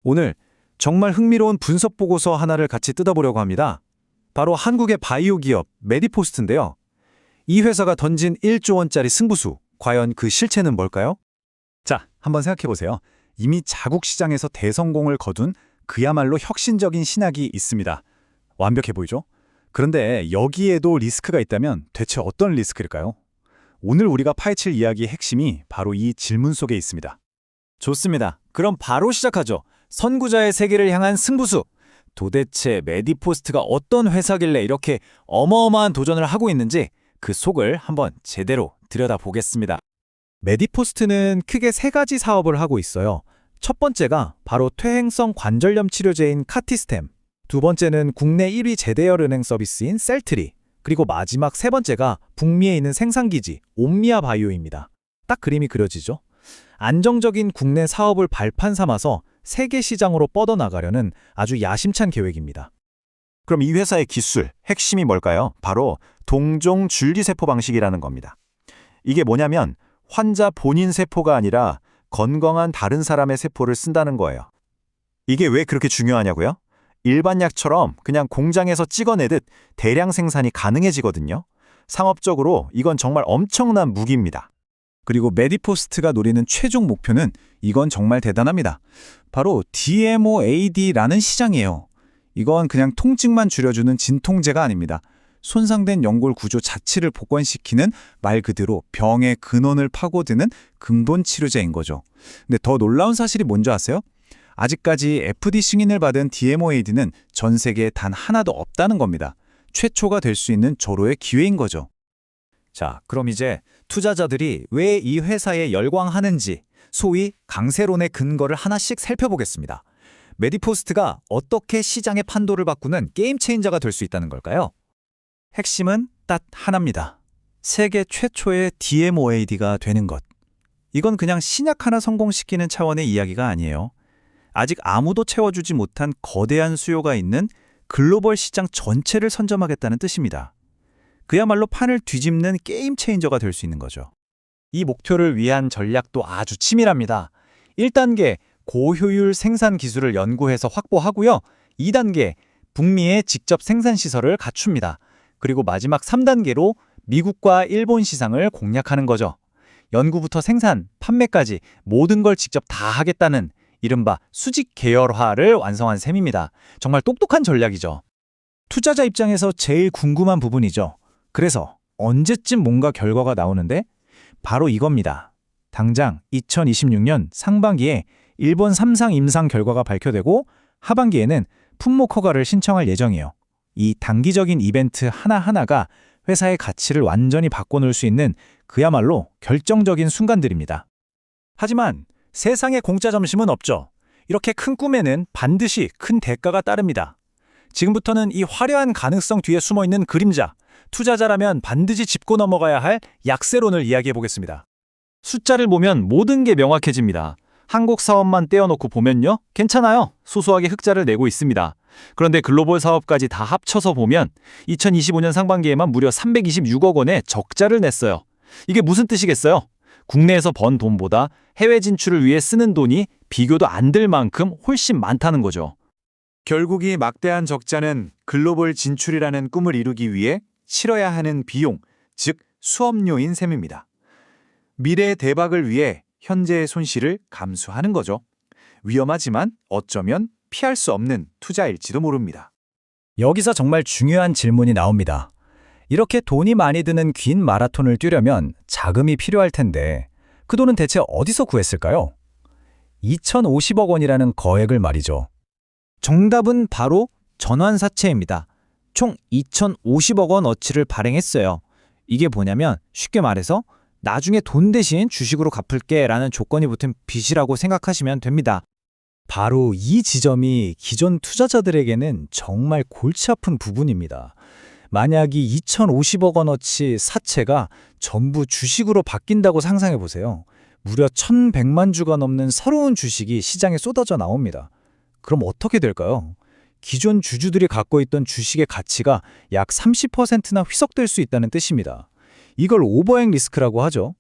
오늘 정말 흥미로운 분석 보고서 하나를 같이 뜯어보려고 합니다. 바로 한국의 바이오 기업 메디포스트인데요. 이 회사가 던진 1조 원짜리 승부수, 과연 그 실체는 뭘까요? 자, 한번 생각해보세요. 이미 자국 시장에서 대성공을 거둔 그야말로 혁신적인 신약이 있습니다. 완벽해 보이죠? 그런데 여기에도 리스크가 있다면 대체 어떤 리스크일까요? 오늘 우리가 파헤칠 이야기의 핵심이 바로 이 질문 속에 있습니다. 좋습니다. 그럼 바로 시작하죠. 선구자의 세계를 향한 승부수. 도대체 메디포스트가 어떤 회사길래 이렇게 어마어마한 도전을 하고 있는지 그 속을 한번 제대로 들여다보겠습니다. 메디포스트는 크게 세 가지 사업을 하고 있어요. 첫 번째가 바로 퇴행성 관절염 치료제인 카티스템, 두 번째는 국내 1위 제대열 은행 서비스인 셀트리, 그리고 마지막 세 번째가 북미에 있는 생산기지 옴미아 바이오입니다. 딱 그림이 그려지죠? 안정적인 국내 사업을 발판 삼아서 세계 시장으로 뻗어나가려는 아주 야심찬 계획입니다. 그럼 이 회사의 기술, 핵심이 뭘까요? 바로 동종 줄기세포 방식이라는 겁니다. 이게 뭐냐면 환자 본인 세포가 아니라 건강한 다른 사람의 세포를 쓴다는 거예요. 이게 왜 그렇게 중요하냐고요? 일반 약처럼 그냥 공장에서 찍어내듯 대량 생산이 가능해지거든요. 상업적으로 이건 정말 엄청난 무기입니다. 그리고 메디포스트가 노리는 최종 목표는 이건 정말 대단합니다. 바로 DMOAD라는 시장이에요. 이건 그냥 통증만 줄여주는 진통제가 아닙니다. 손상된 연골 구조 자체를 복원시키는 말 그대로 병의 근원을 파고드는 근본 치료제인 거죠. 근데 더 놀라운 사실이 뭔지 아세요? 아직까지 FDA 승인을 받은 DMOAD는 전 세계에 단 하나도 없다는 겁니다. 최초가 될 수 있는 절호의 기회인 거죠. 자, 그럼 이제 투자자들이 왜 이 회사에 열광하는지 소위 강세론의 근거를 하나씩 살펴보겠습니다. 메디포스트가 어떻게 시장의 판도를 바꾸는 게임 체인저가 될 수 있다는 걸까요? 핵심은 딱 하나입니다. 세계 최초의 DMOAD가 되는 것. 이건 그냥 신약 하나 성공시키는 차원의 이야기가 아니에요. 아직 아무도 채워주지 못한 거대한 수요가 있는 글로벌 시장 전체를 선점하겠다는 뜻입니다. 그야말로 판을 뒤집는 게임 체인저가 될 수 있는 거죠. 이 목표를 위한 전략도 아주 치밀합니다. 1단계 고효율 생산 기술을 연구해서 확보하고요. 2단계 북미의 직접 생산 시설을 갖춥니다. 그리고 마지막 3단계로 미국과 일본 시장을 공략하는 거죠. 연구부터 생산, 판매까지 모든 걸 직접 다 하겠다는 이른바 수직 계열화를 완성한 셈입니다. 정말 똑똑한 전략이죠. 투자자 입장에서 제일 궁금한 부분이죠. 그래서 언제쯤 뭔가 결과가 나오는데? 바로 이겁니다. 당장 2026년 상반기에 일본 3상 임상 결과가 발표되고 하반기에는 품목 허가를 신청할 예정이에요. 이 단기적인 이벤트 하나하나가 회사의 가치를 완전히 바꿔놓을 수 있는 그야말로 결정적인 순간들입니다. 하지만 세상에 공짜 점심은 없죠. 이렇게 큰 꿈에는 반드시 큰 대가가 따릅니다. 지금부터는 이 화려한 가능성 뒤에 숨어있는 그림자, 투자자라면 반드시 짚고 넘어가야 할 약세론을 이야기해 보겠습니다. 숫자를 보면 모든 게 명확해집니다. 한국 사업만 떼어놓고 보면요, 괜찮아요. 소소하게 흑자를 내고 있습니다. 그런데 글로벌 사업까지 다 합쳐서 보면 2025년 상반기에만 무려 326억 원의 적자를 냈어요. 이게 무슨 뜻이겠어요? 국내에서 번 돈보다 해외 진출을 위해 쓰는 돈이 비교도 안 될 만큼 훨씬 많다는 거죠. 결국 이 막대한 적자는 글로벌 진출이라는 꿈을 이루기 위해 치러야 하는 비용, 즉 수업료인 셈입니다. 미래의 대박을 위해 현재의 손실을 감수하는 거죠. 위험하지만 어쩌면 피할 수 없는 투자일지도 모릅니다. 여기서 정말 중요한 질문이 나옵니다. 이렇게 돈이 많이 드는 긴 마라톤을 뛰려면 자금이 필요할 텐데 그 돈은 대체 어디서 구했을까요? 2,050억 원이라는 거액을 말이죠. 정답은 바로 전환사채입니다. 총 2,050억 원 어치를 발행했어요. 이게 뭐냐면 쉽게 말해서 나중에 돈 대신 주식으로 갚을게 라는 조건이 붙은 빚이라고 생각하시면 됩니다. 바로 이 지점이 기존 투자자들에게는 정말 골치 아픈 부분입니다. 만약 이 2,050억 원어치 사채가 전부 주식으로 바뀐다고 상상해 보세요. 무려 1,100만 주가 넘는 새로운 주식이 시장에 쏟아져 나옵니다. 그럼 어떻게 될까요? 기존 주주들이 갖고 있던 주식의 가치가 약 30%나 희석될 수 있다는 뜻입니다. 이걸 오버행 리스크라고 하죠.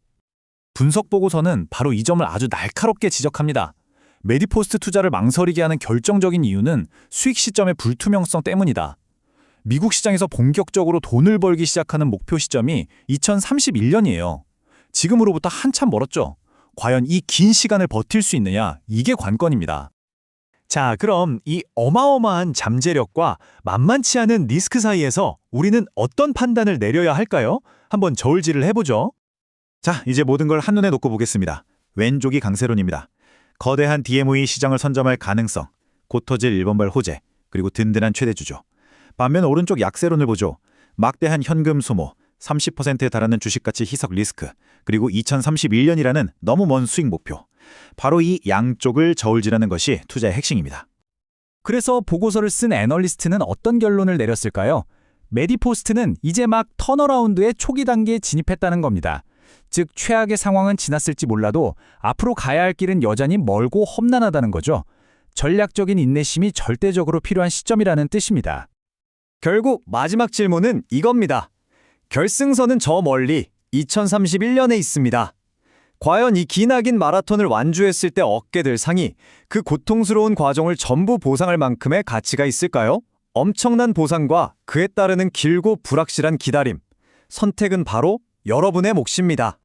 분석 보고서는 바로 이 점을 아주 날카롭게 지적합니다. 메디포스트 투자를 망설이게 하는 결정적인 이유는 수익 시점의 불투명성 때문이다. 미국 시장에서 본격적으로 돈을 벌기 시작하는 목표 시점이 2031년이에요. 지금으로부터 한참 멀었죠. 과연 이 긴 시간을 버틸 수 있느냐, 이게 관건입니다. 자, 그럼 이 어마어마한 잠재력과 만만치 않은 리스크 사이에서 우리는 어떤 판단을 내려야 할까요? 한번 저울질을 해보죠. 자, 이제 모든 걸 한눈에 놓고 보겠습니다. 왼쪽이 강세론입니다. 거대한 DME 시장을 선점할 가능성, 곧 터질 일본발 호재, 그리고 든든한 최대주죠. 반면 오른쪽 약세론을 보죠. 막대한 현금 소모, 30%에 달하는 주식가치 희석 리스크, 그리고 2031년이라는 너무 먼 수익 목표. 바로 이 양쪽을 저울질하는 것이 투자의 핵심입니다. 그래서 보고서를 쓴 애널리스트는 어떤 결론을 내렸을까요? 메디포스트는 이제 막 턴어라운드의 초기 단계에 진입했다는 겁니다. 즉 최악의 상황은 지났을지 몰라도 앞으로 가야 할 길은 여전히 멀고 험난하다는 거죠. 전략적인 인내심이 절대적으로 필요한 시점이라는 뜻입니다. 결국 마지막 질문은 이겁니다. 결승선은 저 멀리 2031년에 있습니다. 과연 이 기나긴 마라톤을 완주했을 때 얻게 될 상이 그 고통스러운 과정을 전부 보상할 만큼의 가치가 있을까요? 엄청난 보상과 그에 따르는 길고 불확실한 기다림. 선택은 바로 여러분의 몫입니다.